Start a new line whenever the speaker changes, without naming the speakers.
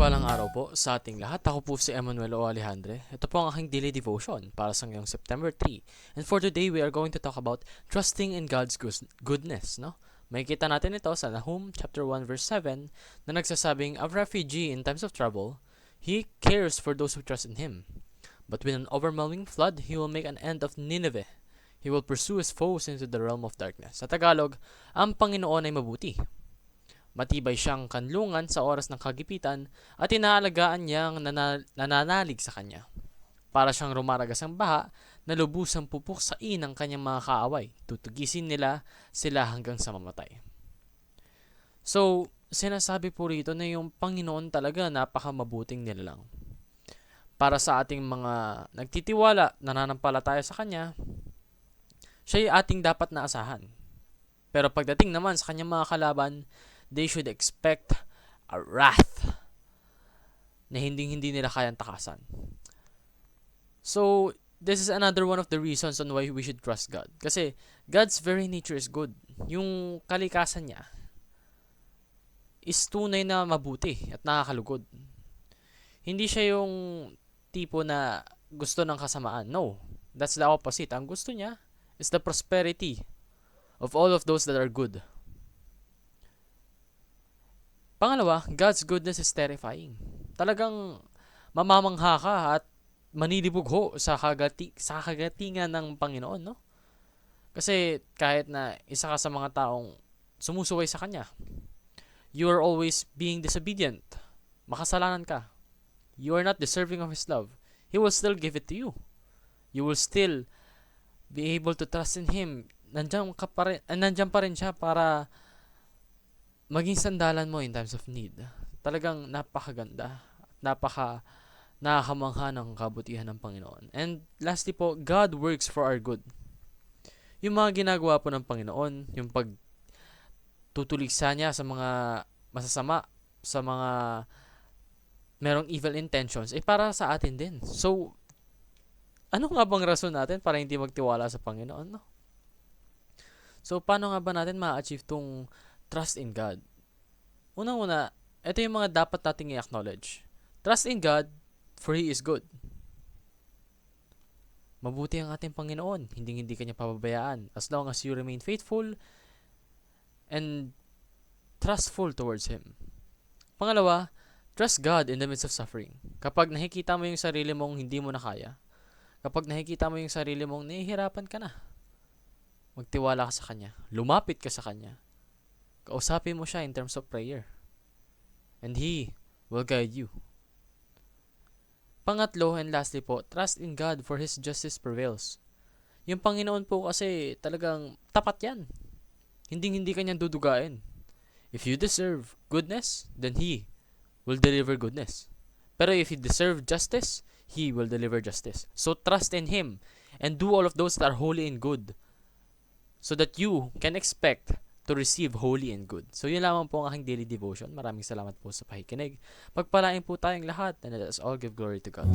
Mapagpalang araw po sa ating lahat. Ako po si Emmanuel O. Alejandre. Ito po ang aking daily devotion para sa ngayong September 3. And for today, we are going to talk about trusting in God's goodness. No? Makikita natin ito sa Nahum chapter 1 verse 7 na nagsasabing, "A refugee in times of trouble, He cares for those who trust in Him. But with an overwhelming flood, He will make an end of Nineveh. He will pursue His foes into the realm of darkness." Sa Tagalog, ang Panginoon ay mabuti. Matibay siyang kanlungan sa oras ng kagipitan at inaalagaan niyang nananalig sa kanya. Para siyang rumaragas ang baha na lubusang pupuksain ng kanyang mga kaaway. Tutugisin nila sila hanggang sa mamatay. So, sinasabi po rito na yung Panginoon talaga napakamabuting nilalang. Para sa ating mga nagtitiwala, nananampalataya sa Kanya, siya ay ating dapat na asahan. Pero pagdating naman sa kanyang mga kalaban, they should expect a wrath na hindi nila kayang takasan. So, this is another one of the reasons on why we should trust God. Kasi God's very nature is good. Yung kalikasan niya is tunay na mabuti at nakakalugod. Hindi siya yung tipo na gusto ng kasamaan. No, that's the opposite. Ang gusto niya is the prosperity of all of those that are good. Pangalawa, God's goodness is terrifying. Talagang mamamangha ka at manilibog ho sa kagatingan ng Panginoon, no? Kasi kahit na isa ka sa mga taong sumusuway sa Kanya, you are always being disobedient. Makasalanan ka. You are not deserving of His love. He will still give it to you. You will still be able to trust in Him. Nandiyan pa rin siya para maging sandalan mo in times of need. Talagang napakaganda. Nakakamangha ng kabutihan ng Panginoon. And lastly po, God works for our good. Yung mga ginagawa po ng Panginoon, yung pagtutuligsa niya sa mga masasama, sa mga merong evil intentions, para sa atin din. So, ano nga bang rason natin para hindi magtiwala sa Panginoon, no? So, paano nga ba natin ma-achieve tong trust in God? Unang-una, ito yung mga dapat nating i-acknowledge. Trust in God, for He is good. Mabuti ang ating Panginoon. Hindi ka niya pababayaan. As long as you remain faithful and trustful towards Him. Pangalawa, trust God in the midst of suffering. Kapag nakikita mo yung sarili mong hindi mo na kaya, kapag nakikita mo yung sarili mong nahihirapan ka na, magtiwala ka sa Kanya. Lumapit ka sa Kanya. Kausapin mo siya in terms of prayer. And He will guide you. Pangatlo and lastly po, trust in God for His justice prevails. Yung Panginoon po kasi talagang tapat yan. Hindi ka niyang dudugain. If you deserve goodness, then He will deliver goodness. Pero if you deserve justice, He will deliver justice. So trust in Him and do all of those that are holy and good so that you can expect to receive holy and good. So yun lamang po ang aking daily devotion. Maraming salamat po sa pakikinig. Pagpalain po tayong lahat and let us all give glory to God.